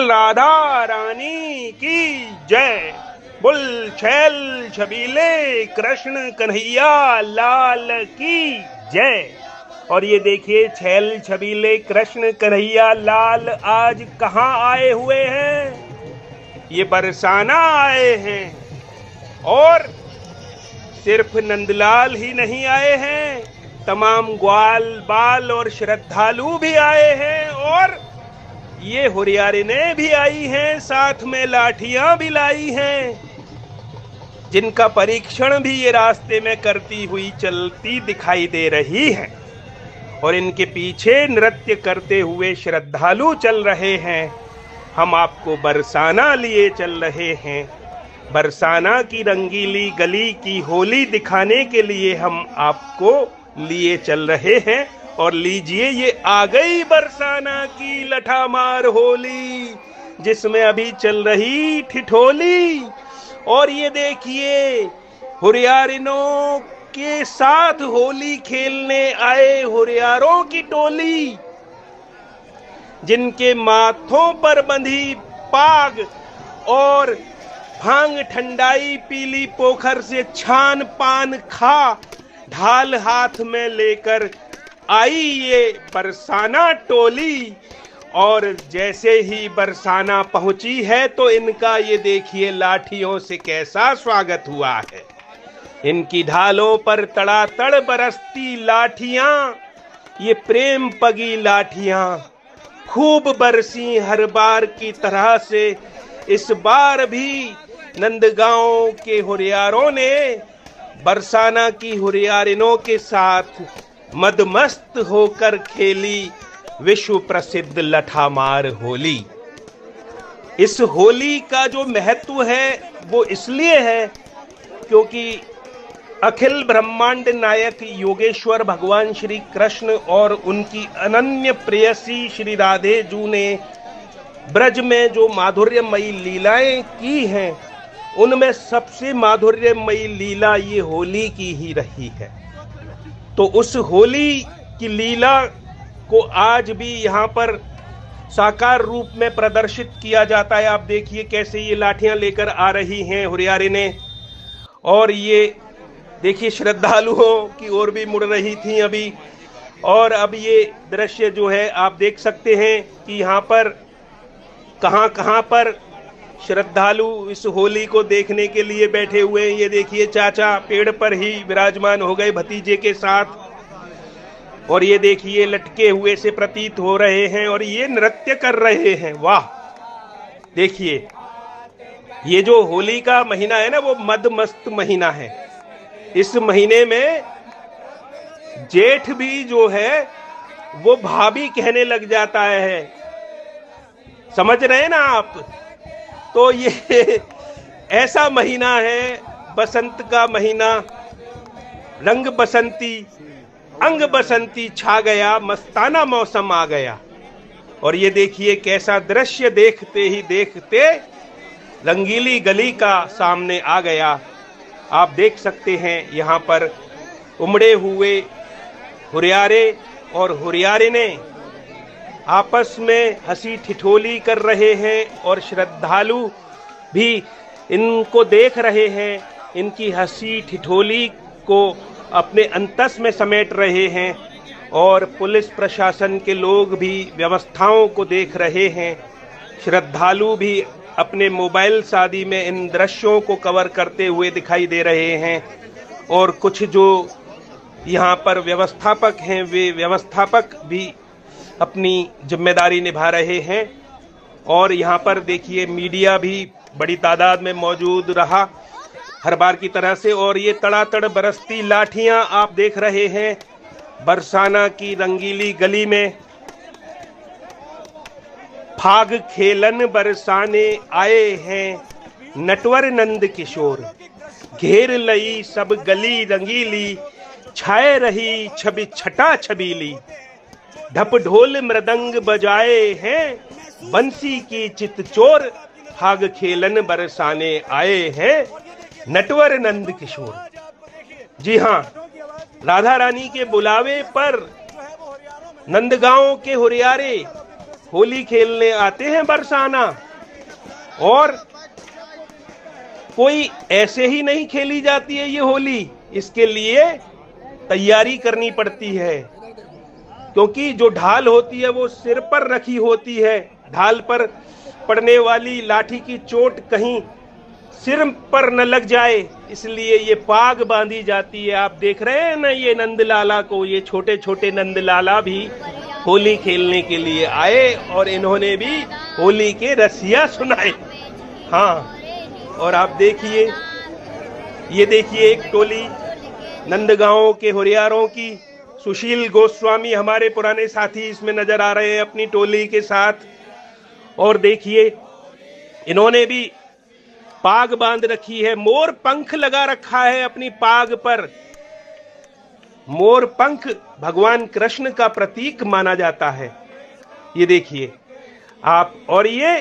राधा रानी की जय। बोल छैल छबीले कृष्ण कन्हैया लाल की जय। और ये देखिए छैल छबीले कृष्ण कन्हैया लाल आज कहाँ आए हुए हैं? ये बरसाना आए हैं। और सिर्फ नंदलाल ही नहीं आए हैं, तमाम ग्वाल बाल और श्रद्धालु भी आए हैं। और ये हुरियारिनें भी आई हैं, साथ में लाठियां भी लाई हैं, जिनका परीक्षण भी ये रास्ते में करती हुई चलती दिखाई दे रही है। और इनके पीछे नृत्य करते हुए श्रद्धालु चल रहे हैं। हम आपको बरसाना लिए चल रहे हैं। बरसाना की रंगीली गली की होली दिखाने के लिए हम आपको लिए चल रहे हैं। और लीजिए, ये आ गई बरसाना की लठामार होली, जिसमें अभी चल रही ठिठोली। और ये देखिए, हुरियारिनों के साथ होली खेलने आए हुरियारों की टोली, जिनके माथों पर बंधी पाग और भांग ठंडाई पीली पोखर से छान पान खा ढाल हाथ में लेकर आई ये बरसाना टोली। और जैसे ही बरसाना पहुंची है तो इनका ये देखिए लाठियों से कैसा स्वागत हुआ है। इनकी ढालों पर तड़ातड़ बरसती लाठियां, ये प्रेम पगी लाठियां खूब बरसी हर बार की तरह से। इस बार भी नंदगांव के हुरियारों ने बरसाना की हुरियारिनों के साथ मदमस्त होकर खेली विश्व प्रसिद्ध लठामार होली। इस होली का जो महत्व है वो इसलिए है क्योंकि अखिल ब्रह्मांड नायक योगेश्वर भगवान श्री कृष्ण और उनकी अनन्य प्रेयसी श्री राधे जू ने ब्रज में जो माधुर्यमयी लीलाएं की हैं, उनमें सबसे माधुर्यमयी लीला ये होली की ही रही है। तो उस होली की लीला को आज भी यहाँ पर साकार रूप में प्रदर्शित किया जाता है। आप देखिए कैसे ये लाठियां लेकर आ रही हैं हुरियारिनें। और ये देखिए श्रद्धालुओं की ओर भी मुड़ रही थी अभी। और अब ये दृश्य जो है आप देख सकते हैं कि यहाँ पर कहाँ पर श्रद्धालु इस होली को देखने के लिए बैठे हुए हैं। ये देखिए चाचा पेड़ पर ही विराजमान हो गए भतीजे के साथ। और ये देखिए लटके हुए से प्रतीत हो रहे हैं और ये नृत्य कर रहे हैं। वाह, देखिए ये जो होली का महीना है ना, वो मदमस्त महीना है। इस महीने में जेठ भी जो है वो भाभी कहने लग जाता है। समझ रहे हैं ना आप? तो ये ऐसा महीना है, बसंत का महीना, रंग बसंती अंग बसंती छा गया, मस्ताना मौसम आ गया। और ये देखिए कैसा दृश्य देखते ही देखते रंगीली गली का सामने आ गया। आप देख सकते हैं यहाँ पर उमड़े हुए हुरियारे और हुरियारिनें आपस में हंसी ठिठोली कर रहे हैं और श्रद्धालु भी इनको देख रहे हैं। इनकी हंसी ठिठोली को अपने अंतस में समेट रहे हैं। और पुलिस प्रशासन के लोग भी व्यवस्थाओं को देख रहे हैं। श्रद्धालु भी अपने मोबाइल शादी में इन दृश्यों को कवर करते हुए दिखाई दे रहे हैं। और कुछ जो यहाँ पर व्यवस्थापक हैं, वे व्यवस्थापक भी अपनी जिम्मेदारी निभा रहे हैं। और यहाँ पर देखिए मीडिया भी बड़ी तादाद में मौजूद रहा हर बार की तरह से। और ये तड़ातड़ बरसती लाठियां आप देख रहे हैं बरसाना की रंगीली गली में। फाग खेलन बरसाने आए हैं नटवर नंद किशोर, घेर लई सब गली रंगीली, छाए रही छवि छटा छबीली। ढप ढोल मृदंग बजाए हैं बंसी की चितचोर, फाग खेलन बरसाने आए हैं नटवर नंद किशोर। जी हाँ, राधा रानी के बुलावे पर नंदगांव के हुरियारे होली खेलने आते हैं बरसाना, और कोई ऐसे ही नहीं खेली जाती है ये होली, इसके लिए तैयारी करनी पड़ती है, क्योंकि जो ढाल होती है वो सिर पर रखी होती है। ढाल पर पड़ने वाली लाठी की चोट कहीं सिर पर न लग जाए, इसलिए ये पाग बांधी जाती है। आप देख रहे हैं ना ये नंदलाला को, ये छोटे छोटे नंदलाला भी होली खेलने के लिए आए और इन्होंने भी होली के रसिया सुनाए। हाँ, और आप देखिए, ये देखिए एक टोली नंदगांव के हुरियारों की, सुशील गोस्वामी हमारे पुराने साथी इसमें नजर आ रहे हैं अपनी टोली के साथ। और देखिए इन्होंने भी पाग बांध रखी है, मोर पंख लगा रखा है अपनी पाग पर। मोर पंख भगवान कृष्ण का प्रतीक माना जाता है। ये देखिए आप, और ये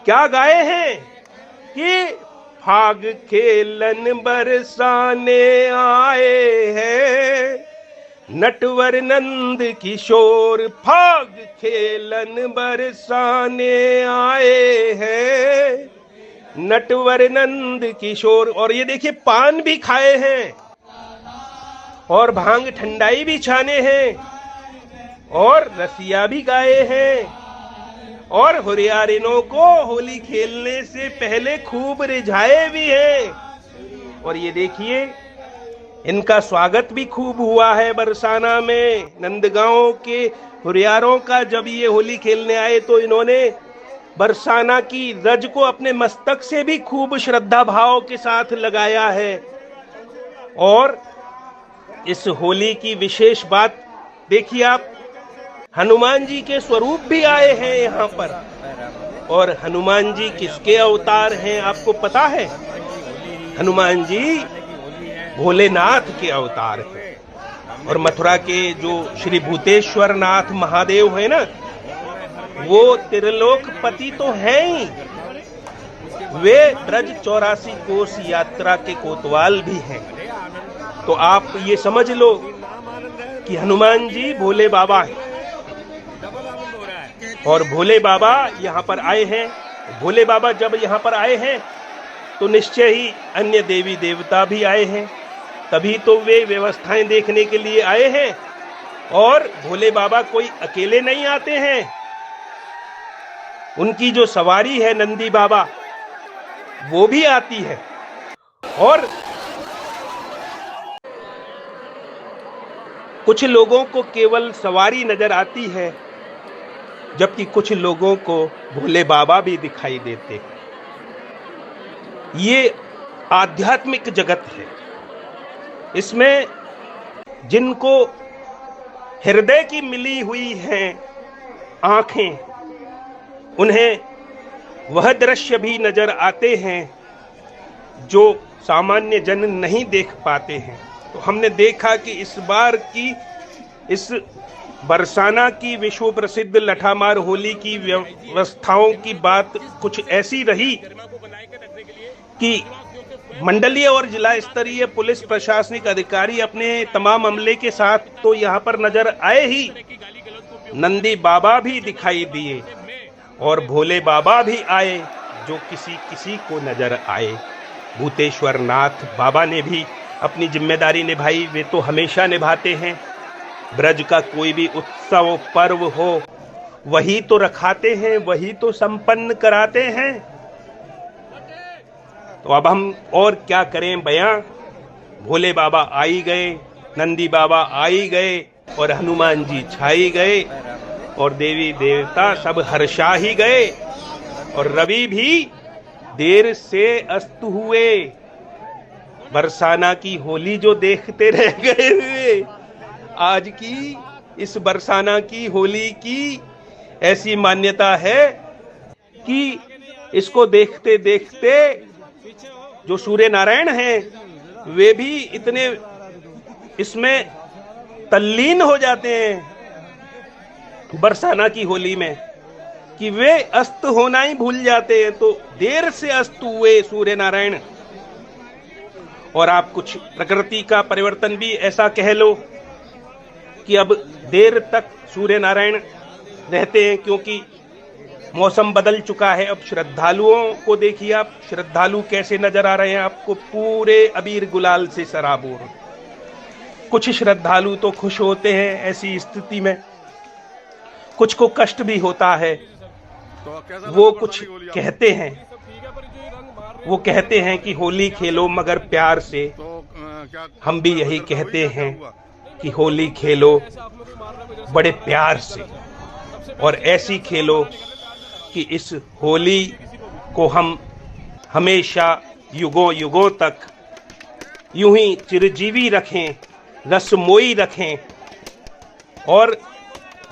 क्या गाए हैं कि फाग खेलन बरसाने आए हैं नटवर नंद किशोर, फाग खेलन बरसाने आए हैं नटवर नंद किशोर। और ये देखिए पान भी खाए हैं और भांग ठंडाई भी छाने हैं और रसिया भी गाए हैं, और हुरियारिनों को होली खेलने से पहले खूब रिझाए भी हैं। और ये देखिए इनका स्वागत भी खूब हुआ है बरसाना में। नंदगांव के हुरियारों का जब ये होली खेलने आए तो इन्होंने बरसाना की रज को अपने मस्तक से भी खूब श्रद्धा भाव के साथ लगाया है। और इस होली की विशेष बात देखिए आप, हनुमान जी के स्वरूप भी आए हैं यहाँ पर। और हनुमान जी किसके अवतार हैं आपको पता है? हनुमान जी भोलेनाथ के अवतार हैं। और मथुरा के जो श्री भूतेश्वर नाथ महादेव है ना, वो त्रिलोकपति तो हैं ही, वे ब्रज 84 कोस यात्रा के कोतवाल भी हैं। तो आप ये समझ लो कि हनुमान जी भोले बाबा हैं, और भोले बाबा यहाँ पर आए हैं। भोले बाबा जब यहाँ पर आए हैं तो निश्चय ही अन्य देवी देवता भी आए हैं, तभी तो वे व्यवस्थाएं देखने के लिए आए हैं। और भोले बाबा कोई अकेले नहीं आते हैं, उनकी जो सवारी है नंदी बाबा वो भी आती है। और कुछ लोगों को केवल सवारी नजर आती है, जबकि कुछ लोगों को भोले बाबा भी दिखाई देते हैं। ये आध्यात्मिक जगत है, इसमें जिनको हृदय की मिली हुई हैं आंखें, उन्हें वह दृश्य भी नजर आते हैं जो सामान्य जन नहीं देख पाते हैं। तो हमने देखा कि इस बार की इस बरसाना की विश्व प्रसिद्ध लठामार होली की व्यवस्थाओं की बात कुछ ऐसी रही कि मंडलीय और जिला स्तरीय पुलिस प्रशासनिक अधिकारी अपने तमाम अमले के साथ तो यहाँ पर नजर आए ही, नंदी बाबा भी दिखाई दिए और भोले बाबा भी आए जो किसी किसी को नजर आए। भूतेश्वर नाथ बाबा ने भी अपनी जिम्मेदारी निभाई, वे तो हमेशा निभाते हैं। ब्रज का कोई भी उत्सव पर्व हो वही तो रखाते हैं, वही तो संपन्न कराते हैं। तो अब हम और क्या करें बयां। भोले बाबा आई गए, नंदी बाबा आई गए और हनुमान जी छाई गए और देवी देवता सब हर्षा ही गए। और रवि भी देर से अस्त हुए। बरसाना की होली जो देखते रह गए हुए, आज की इस बरसाना की होली की ऐसी मान्यता है कि इसको देखते देखते जो सूर्य नारायण हैं वे भी इतने इसमें तल्लीन हो जाते हैं बरसाना की होली में कि वे अस्त होना ही भूल जाते हैं। तो देर से अस्त हुए सूर्य नारायण। और आप कुछ प्रकृति का परिवर्तन भी ऐसा कह लो कि अब देर तक सूर्य नारायण रहते हैं, क्योंकि मौसम बदल चुका है। अब श्रद्धालुओं को देखिए आप, श्रद्धालु कैसे नजर आ रहे हैं आपको, पूरे अबीर गुलाल से सराबोर। कुछ श्रद्धालु तो खुश होते हैं ऐसी स्थिति में, कुछ को कष्ट भी होता है। वो कुछ कहते हैं, वो कहते हैं कि होली खेलो मगर प्यार से। हम भी यही कहते हैं कि होली खेलो बड़े प्यार से, और ऐसी खेलो कि इस होली को हम हमेशा युगों युगों तक यूं ही चिरजीवी रखें, रसमोई रखें और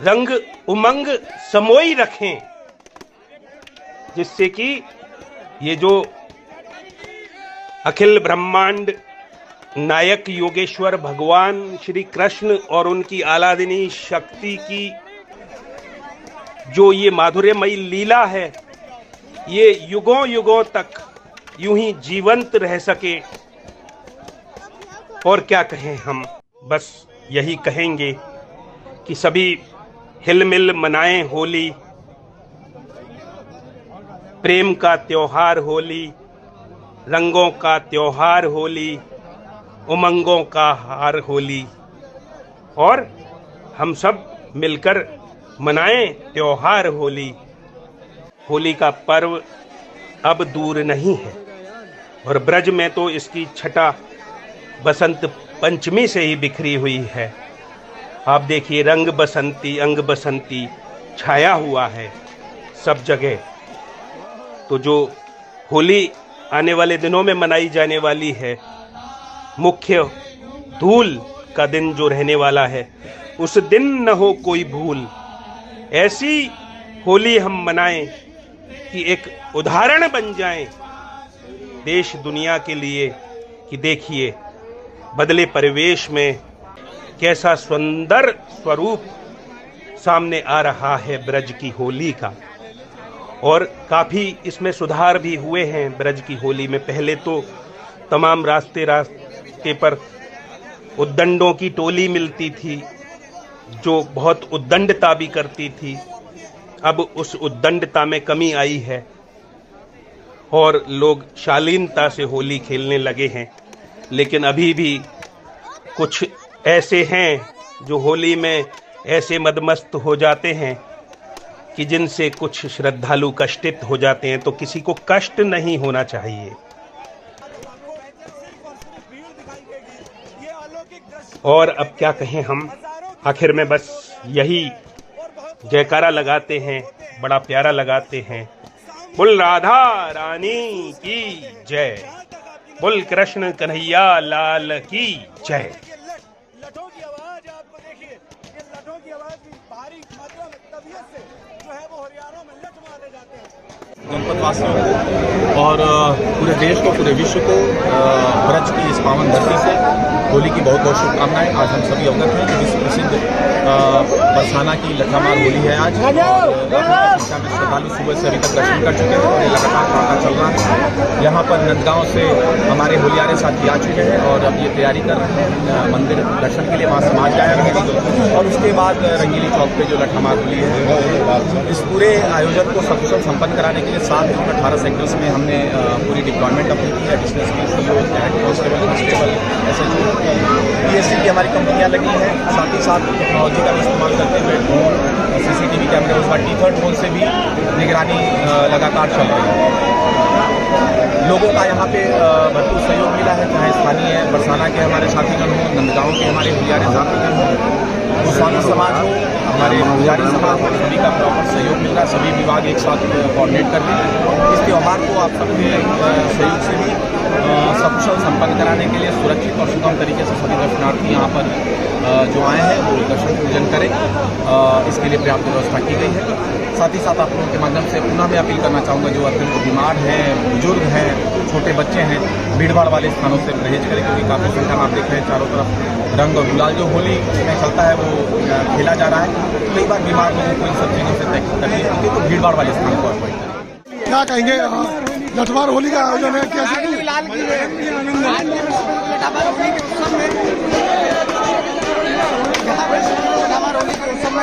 रंग उमंग समोई रखें, जिससे कि ये जो अखिल ब्रह्मांड नायक योगेश्वर भगवान श्री कृष्ण और उनकी आलादिनी शक्ति की जो ये माधुर्यमयी लीला है, ये युगों युगों तक यूं ही जीवंत रह सके। और क्या कहें हम, बस यही कहेंगे कि सभी हिलमिल मनाएं होली, प्रेम का त्योहार होली, रंगों का त्योहार होली, उमंगों का हार होली, और हम सब मिलकर मनाएं त्योहार होली। होली का पर्व अब दूर नहीं है, और ब्रज में तो इसकी छटा बसंत पंचमी से ही बिखरी हुई है। आप देखिए, रंग बसंती अंग बसंती छाया हुआ है सब जगह। तो जो होली आने वाले दिनों में मनाई जाने वाली है, मुख्य धूल का दिन जो रहने वाला है, उस दिन न हो कोई भूल। ऐसी होली हम मनाएं कि एक उदाहरण बन जाएं देश दुनिया के लिए कि देखिए बदले परिवेश में कैसा सुंदर स्वरूप सामने आ रहा है ब्रज की होली का। और काफ़ी इसमें सुधार भी हुए हैं ब्रज की होली में। पहले तो तमाम रास्ते पर उद्दंडों की टोली मिलती थी जो बहुत उद्दंडता भी करती थी। अब उस उद्दंडता में कमी आई है और लोग शालीनता से होली खेलने लगे हैं। लेकिन अभी भी कुछ ऐसे हैं जो होली में ऐसे मदमस्त हो जाते हैं कि जिनसे कुछ श्रद्धालु कष्टित हो जाते हैं। तो किसी को कष्ट नहीं होना चाहिए। और अब क्या कहें हम, आखिर में बस यही जयकारा लगाते हैं, बड़ा प्यारा लगाते हैं। बोल राधा रानी की जय, बोल कृष्ण कन्हैया लाल की जय। लठों की आवाज आपको देखिए, ये लठों की आवाज भी भारी मात्रा में तबीयत से जो है वो हरियाणों में लठ मारे जाते हैं। जनपद वासियों को और पूरे देश को, पूरे विश्व को ब्रज की इस पावन धरती से होली की बहुत बहुत शुभकामनाएं। आज हम सभी अवगत हैं कि विश्व प्रसिद्ध बरसाना की लठामार होली है आज। संख्या में श्रद्धालु सुबह से अभी तक दर्शन कर चुके हैं और ये लगातार प्रार्थना चल रहा है। यहाँ पर नंदगांव से हमारे होलियारे साथी आ चुके हैं और अब ये तैयारी कर रहे हैं मंदिर दर्शन के लिए। वहाँ समाज आया रहेगी और उसके बाद रंगीली चौक पे जो लठामार होली है, इस पूरे आयोजन को सकुशल संपन्न कराने के लिए 7 जोन 18 सेक्टर्स में हमने पूरी डिप्लॉयमेंट अपनी की है। एडिशनल कांस्टेबल, SHO, PSC की हमारी कंपनियां लगी हैं। साथ ही साथ टेक्नोलॉजी का भी इस्तेमाल करते हुए ड्रोन, CCTV कैमरे, उसका T3 ड्रोन से भी निगरानी लगातार चल रही है। लोगों का यहाँ पे भरपूर सहयोग मिला है, चाहे स्थानीय बरसाना के हमारे साथीगण हों, नंदगांव के हमारे होलियारे साथीगण हों, गोस्वामी समाज हो, हमारे पुजारी समाज हो, सभी का प्रॉपर सहयोग मिल रहा है। सभी विभाग एक साथ कोऑर्डिनेट कर रहे हैं। इस त्यौहार को आप सबके सहयोग से भी सकुशल संपन्न कराने के लिए सुरक्षित और सुगम तरीके से सभी दर्शनार्थी यहाँ पर जो आए हैं वो दर्शन पूजन करें, इसके लिए पर्याप्त व्यवस्था की गई है। साथ ही साथ आप लोगों के माध्यम से पुनः मैं अपील करना चाहूँगा, जो अत्यंत बीमार हैं, बुजुर्ग हैं, छोटे बच्चे हैं, भीड़भाड़ वाले स्थानों से परहेज करें, क्योंकि काफ़ी संख्या में आप देख रहे हैं चारों तरफ रंग और गुलाल जो होली में चलता है वो खेला जा रहा है। कई बार बीमार लोगों को इन सब चीज़ों से तकलीफ होती है, तो भीड़भाड़ वाले स्थानों को अवॉइड करें। क्या कहेंगे, लठमार होली का आयोजन है, कैसे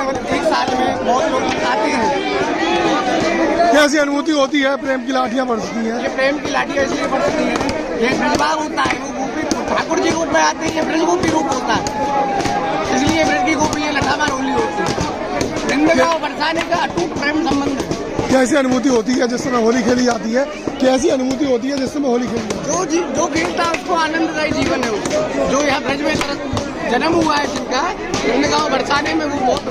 में एक साल में बहुत लोग आते हैं। कैसी अनुभूति होती है? प्रेम की लाठियां बरसती हैं। ये प्रेम की लाठियाँ इसलिए बरसती हैं, ये ब्रजभाग होता है, वो गोपी ठाकुर जी रूप में आते हैं, ये ब्रज गोपी रूप होता है, इसलिए ब्रज की गोपी ये लठामार होली होती है। नंदगांव बरसाने का अटूट प्रेम संबंध है। कैसी अनुभूति होती है जिस समय होली खेली जाती है? कैसी अनुभूति होती है जिस समय होली खेली जाती है? जो खेलता है उसको आनंददायी जीवन है वो। जो यहाँ ब्रज में जन्म हुआ है जिनका, नंदगांव बरसाने में वो बहुत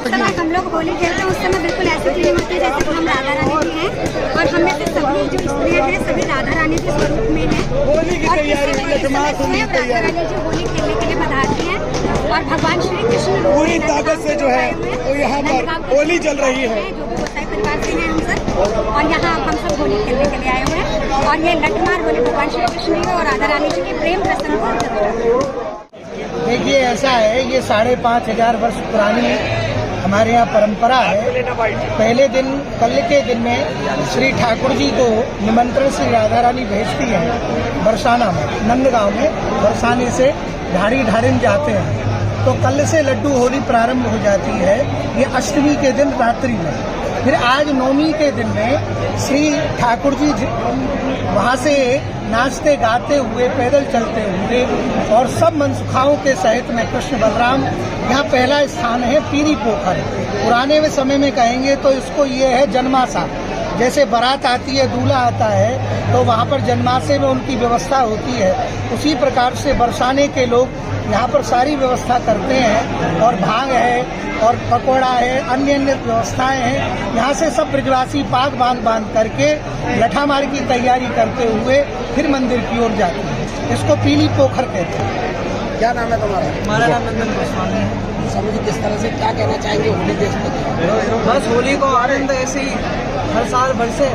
समय हम लोग होली खेलते हैं उस समय बिल्कुल ऐसी फीलिंग होती है जैसे कि हम राधा रानी भी हैं और हम में से सभी जो स्त्रियाँ हैं सभी राधा रानी के स्वरूप में हैं। होली की और तैयारी इसी वजह से राधा रानी जी होली खेलने के लिए पधारती हैं और भगवान श्री कृष्ण पूरी ताकत से जो है वो यहाँ पर होली चल रही है। जो भी गोसाई परिवार से हैं हम सब, और यहाँ हम सब होली खेलने के लिए आए हुए हैं और ये लठमार होली भगवान श्री कृष्ण जी और राधा रानी जी के प्रेम प्रसंग को। देखिए ऐसा है, ये 5,500 वर्ष पुरानी हमारे यहाँ परंपरा है। पहले दिन कल के दिन में श्री ठाकुर जी को निमंत्रण से राधा रानी भेजती है बरसाना में, नंदगांव में बरसाने से ढारी ढारिन जाते हैं। तो कल से लड्डू होली प्रारंभ हो जाती है, ये अष्टमी के दिन रात्रि में। फिर आज नवमी के दिन में श्री ठाकुर जी वहाँ से नाचते गाते हुए पैदल चलते हुए और सब मनसुखाओं के सहित में कृष्ण बलराम, यहाँ पहला स्थान है पीरी पोखर। पुराने में समय में कहेंगे तो इसको ये है जन्माशा। जैसे बारात आती है, दूल्हा आता है, तो वहाँ पर जन्माशे में उनकी व्यवस्था होती है, उसी प्रकार से बरसाने के लोग यहाँ पर सारी व्यवस्था करते हैं और भांग है और पकौड़ा है, अन्य अन्य व्यवस्थाएं हैं। यहाँ से सब ब्रजवासी पाग बांध करके लठामार की तैयारी करते हुए फिर मंदिर की ओर जाते हैं। इसको पीली पोखर कहते हैं। क्या नाम है तुम्हारा? हमारा नाम नंदन गोस्वामी है। समझ किस तरह से क्या कहना चाहेंगे होली के इसमें? बस होली को आनंद ऐसे ही हर साल बरसे,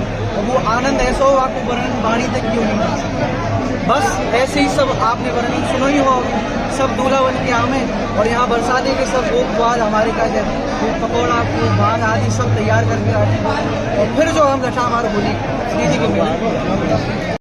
वो आनंद ऐसा हो आपको वर्णन वाणी तक क्यों नहीं मिल सकता। बस ऐसे ही सब आपने वर्णन सुना ही हो, सब दूल्हा बन के आमे और यहाँ बरसाने के सब भोग बाद हमारे का पकौड़ा भाग आदि सब तैयार करके आते हैं और फिर जो हम लठामार होली दीदी के मिले।